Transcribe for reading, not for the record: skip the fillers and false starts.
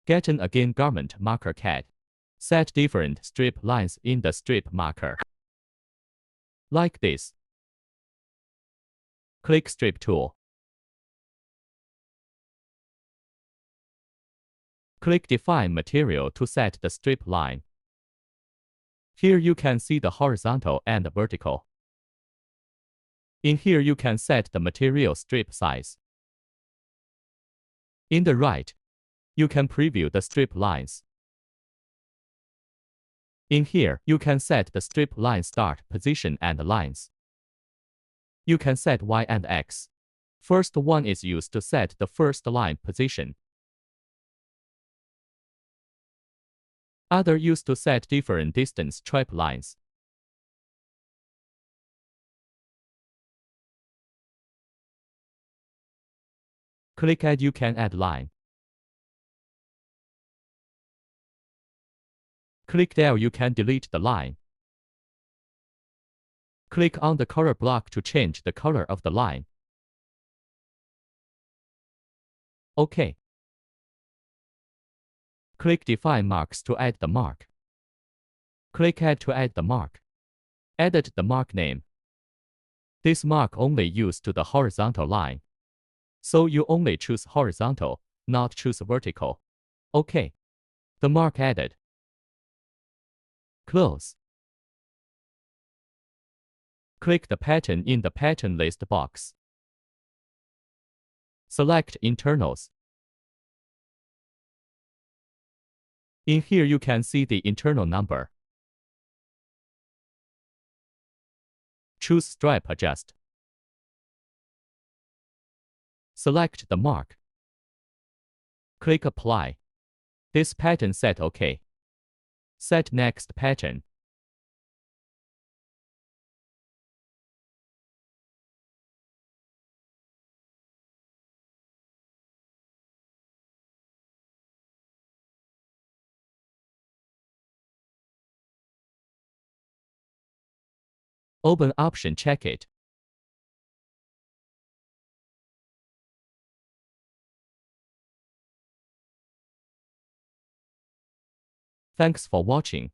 GetonAgain Garment Marker CAD. Set different strip lines in the strip marker. Like this. Click Strip tool. Click Define Material to set the strip line. Here you can see the horizontal and vertical. In here you can set the material strip size. In the right, you can preview the strip lines. In here, you can set the strip line start position and lines. You can set Y and X. First one is used to set the first line position. Other used to set different distance strip lines. Click Add. You can add line. Click Del. You can delete the line. Click on the color block to change the color of the line. OK. Click Define Marks to add the mark. Click Add to add the mark. Edit the mark name. This mark only used to the horizontal line. So you only choose horizontal, not choose vertical. OK. The mark added. Close. Click the pattern in the pattern list box. Select Internals. In here you can see the internal number. Choose Stripe Adjust. Select the mark. Click Apply. This pattern set OK. Set Next Pattern. Open option, check it. Thanks for watching.